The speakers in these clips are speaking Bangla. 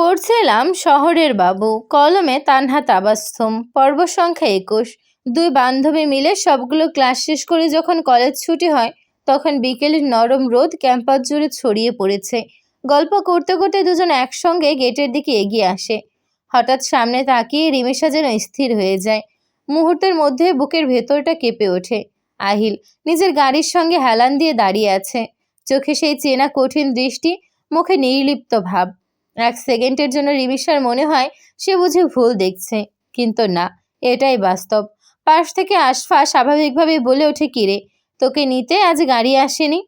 পড়ছিলাম শহরের বাবু, কলমে তানহা তাবাসসুম, পর্ব সংখ্যা ২১। দুই বান্ধবী মিলে সবগুলো ক্লাস শেষ করে যখন কলেজ ছুটি হয়, তখন বিকেলের নরম রোদ ক্যাম্পাস জুড়ে ছড়িয়ে পড়েছে। গল্প করতে করতে দুজন একসঙ্গে গেটের দিকে এগিয়ে আসে। হঠাৎ সামনে তাকিয়ে রিমেশা যেন স্থির হয়ে যায়। মুহূর্তের মধ্যে বুকের ভেতরটা কেঁপে ওঠে। আহিল নিজের গাড়ির সঙ্গে হেলান দিয়ে দাঁড়িয়ে আছে, চোখে সেই চেনা কঠিন দৃষ্টি, মুখে নির্লিপ্ত ভাব। এক সেকেন্ডের জন্য রিমিশার মনে হয় সে বুঝি ভুল দেখছে, কিন্তু না, এটাই বাস্তব। পাশ থেকে আশফা স্বাভাবিকভাবে বলে ওঠে, কিরে, তোকে নিতে আজ গাড়ি আসেনি?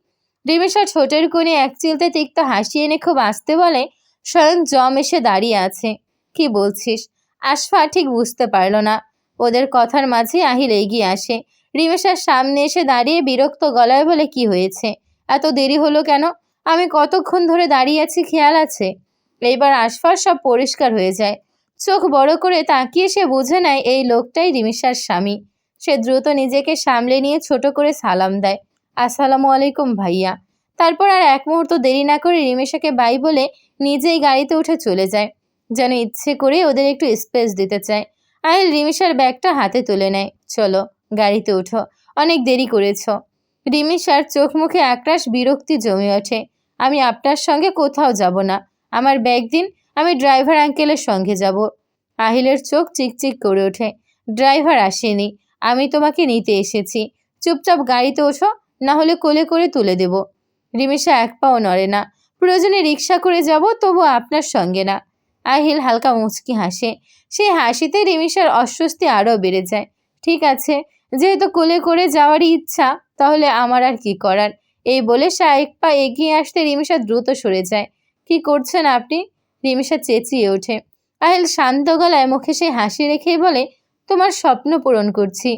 রিমিশা ঠোঁটের কোণে এক চিলতে তিক্ত হাসি এনে খুব আস্তে বলে, স্বয়ং জম এসে দাঁড়িয়ে আছে। কি বলছিস? আশফা ঠিক বুঝতে পারল না। ওদের কথার মাঝে আহিল এগিয়ে আসে, রিমিশার সামনে এসে দাঁড়িয়ে বিরক্ত গলায় বলে, কি হয়েছে? এত দেরি হলো কেন? আমি কতক্ষণ ধরে দাঁড়িয়ে আছি খেয়াল আছে? এইবার আশফার সব পরিষ্কার হয়ে যায়। চোখ বড় করে তাকিয়ে সে বুঝে নেয় এই লোকটাই রিমিশার স্বামী। সে দ্রুত নিজেকে সামলে নিয়ে ছোট করে সালাম দেয়, আসসালামু আলাইকুম ভাইয়া। তারপর আর এক মুহূর্ত দেরি না করে রিমিশাকে বাই বলে নিজেই গাড়িতে উঠে চলে যায়, যেন ইচ্ছে করে ওদের একটু স্পেস দিতে চায়। আহিল রিমিশার ব্যাগটা হাতে তুলে নেয়, চলো গাড়িতে উঠো, অনেক দেরি করেছ। রিমিশার চোখ মুখে একরাশ বিরক্তি জমে ওঠে। আমি আপনার সঙ্গে কোথাও যাব না, আমার ব্যাগ দিন, আমি ড্রাইভার আঙ্কেলের সঙ্গে যাব। আহিলের চোখ চিকচিক করে ওঠে, ড্রাইভার আসেনি, আমি তোমাকে নিতে এসেছি। চুপচাপ গাড়িতে ওঠো, না হলে কোলে করে তুলে দেব। রিমিশা এক পাও নড়ে না, প্রয়োজনে রিক্সা করে যাব, তবু আপনার সঙ্গে না। আহিল হালকা মুচকি হাসে, সেই হাসিতে রিমিশার অস্বস্তি আরও বেড়ে যায়। ঠিক আছে, যেহেতু কোলে করে যাওয়ারই ইচ্ছা, তাহলে আমার আর কি করার। এই বলে সে এক পা এগিয়ে আসতে রিমিশা দ্রুত সরে যায়। কি করছেন আপনি? রিমিশা চেঁচিয়ে ওঠে। আহিল শান্ত গলায় মুখে সেই হাসি রেখেই বলে, তোমার স্বপ্ন পূরণ করছি।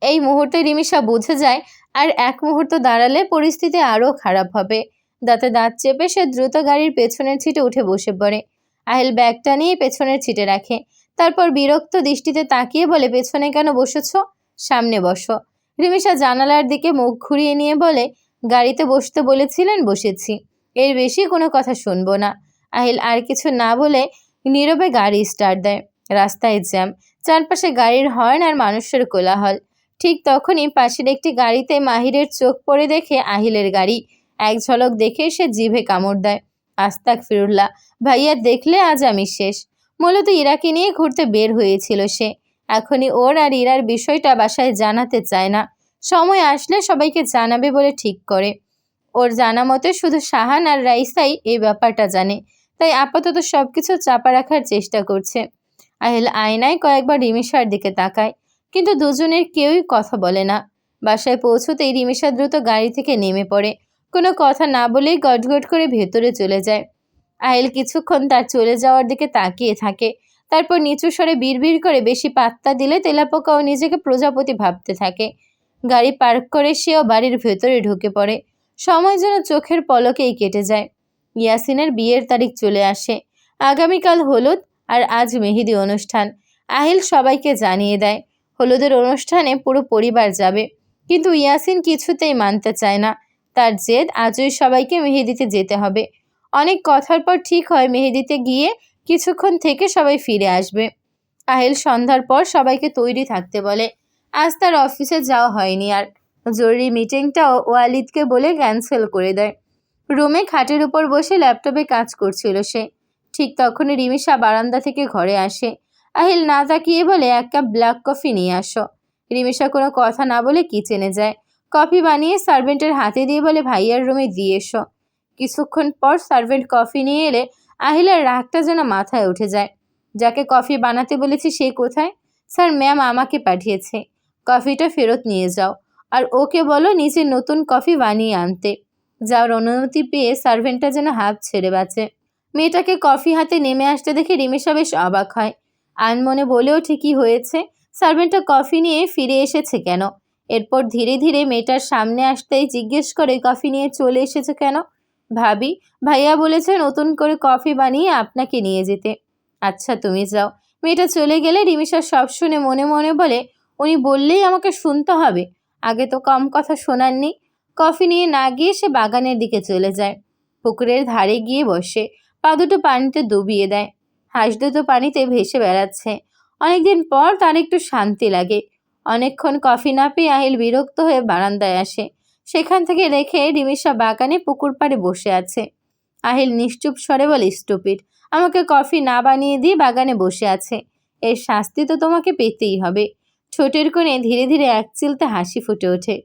এই মুহূর্তে রিমিশা বুঝে যায় আর এক মুহূর্ত দাঁড়ালে পরিস্থিতি আরও খারাপ হবে। দাঁতে দাঁত চেপে সে দ্রুত গাড়ির পেছনের সিটে উঠে বসে পড়ে। আহিল ব্যাগটা নিয়ে পেছনের সিটে রাখে, তারপর বিরক্ত দৃষ্টিতে তাকিয়ে বলে, পেছনে কেন বসেছ? সামনে বসো। রিমিশা জানালার দিকে মুখ ঘুরিয়ে নিয়ে বলে, গাড়িতে বসতে বলেছিলেন, বসেছি, এর বেশি কোনো কথা শুনবো না। আহিল আর কিছু না বলে নীরবে গাড়ি স্টার্ট দেয়। রাস্তায় জ্যাম, চারপাশে গাড়ির হর্ন আর মানুষের কোলাহল। ঠিক তখনই পাশের একটি গাড়িতে মাহিরের চোখ পড়ে দেখে আহিলের গাড়ি। এক ঝলক দেখে সে জিভে কামড় দেয়। আস্তাগফিরুল্লাহ, ভাইয়া দেখলে আজ আমি শেষ। মূলত ইরাকে নিয়ে ঘুরতে বের হয়েছিল সে। এখনই ওর আর ইরার বিষয়টা বাসায় জানাতে চায় না, সময় আসলে সবাইকে জানাবে বলে ঠিক করে। ওর জানা মতে শুধু শাহান আর রাইসাই এই ব্যাপারটা জানে, তাই আপাতত সবকিছু চাপা রাখার চেষ্টা করছে। আহিল আয়নায় কয়েকবার রিমিশার দিকে তাকায়, কিন্তু দুজনের কেউই কথা বলে না। বাসায় পৌঁছতেই রিমিশা দ্রুত গাড়ি থেকে নেমে পড়ে, কোনো কথা না বলেই গটগট করে ভেতরে চলে যায়। আহিল কিছুক্ষণ তার চলে যাওয়ার দিকে তাকিয়ে থাকে, তারপর নিচু স্বরে বিড়বিড় করে বেশি পাত্তা দিলে তেলাপোকাও নিজেকে প্রজাপতি ভাবতে থাকে। গাড়ি পার্ক করে সেও বাড়ির ভেতরে ঢুকে পড়ে। সময় যেন চোখের পলকেই কেটে যায়। ইয়াসিনের বিয়ের তারিখ চলে আসে। আগামীকাল হলুদ আর আজ মেহেদি অনুষ্ঠান। আহিল সবাইকে জানিয়ে দেয়। হলুদের অনুষ্ঠানে পুরো পরিবার যাবে, কিন্তু ইয়াসিন কিছুতেই মানতে চায় না। তার জেদ, আজই সবাইকে মেহেদিতে যেতে হবে। অনেক কথার পর ঠিক হয় মেহেদিতে গিয়ে কিছুক্ষণ থেকে সবাই ফিরে আসবে। আহিল সন্ধ্যার পর সবাইকে তৈরি থাকতে বলে। আজ তার অফিসে যাওয়া হয়নি আর। জরুরি মিটিংটাও ওয়ালিদকে বলে ক্যান্সেল করে দেয়। রুমে খাটের উপর বসে ল্যাপটপে কাজ করছিল সে। ঠিক তখনই রিমিশা বারান্দা থেকে ঘরে আসে। আহিল না তাকিয়ে বলে, এক কাপ ব্ল্যাক কফি নিয়ে আসো। রিমিশা কোনো কথা না বলে কিচেনে যায়। কফি বানিয়ে সার্ভেন্টের হাতে দিয়ে বলে, ভাইয়ার রুমে দিয়ে এসো। কিছুক্ষণ পর সার্ভেন্ট কফি নিয়ে এলে আহিলের রাগটা যেন মাথায় উঠে যায়। যাকে কফি বানাতে বলেছি সে কোথায়? স্যার, ম্যাম আমাকে পাঠিয়েছে। কফিটা ফেরত নিয়ে যাও, আর ওকে বলো নিচে নতুন কফি বানিয়ে আনতে। যাওয়ার অনুমতি পেয়ে সার্ভেন্টটা যেন হাত ছেড়ে বাঁচে। মেয়েটাকে কফি হাতে নেমে আসতে দেখে রিমিশা বেশ অবাক হয়। আনমনে বলেও ঠিকই হয়েছে, সার্ভেন্টটা কফি নিয়ে ফিরে এসেছে কেন? এরপর ধীরে ধীরে মেয়েটার সামনে আসতেই জিজ্ঞেস করে, কফি নিয়ে চলে এসেছে কেন? ভাবি, ভাইয়া বলেছে নতুন করে কফি বানিয়ে আপনাকে নিয়ে যেতে। আচ্ছা, তুমি যাও। মেয়েটা চলে গেলে রিমিশা সব শুনে মনে মনে বলে, উনি বললেই আমাকে শুনতে হবে, আগে তো কম কথা শোনাননি। কফি নিয়ে না গিয়ে সে বাগানের দিকে চলে যায়। পুকুরের ধারে গিয়ে বসে। পা দুটো পানিতে ডুবিয়ে দেয়। হাঁস দুটো পানিতে ভেসে বেড়াচ্ছে। অনেকদিন পর তার একটু শান্তি লাগে। অনেকক্ষণ কফি না পেয়ে আহিল বিরক্ত হয়ে বারান্দায় আসে। সেখান থেকে রেখে রিমিশা বাগানে পুকুর পাড়ে বসে আছে। আহিল নিশ্চুপ স্বরে বলে, স্টুপিড, আমাকে কফি না বানিয়ে দিয়ে বাগানে বসে আছে। এর শাস্তি তো তোমাকে পেতেই হবে। ঠোঁটের কোণে ধীরে ধীরে এক চিলতে হাসি ফুটে ওঠে।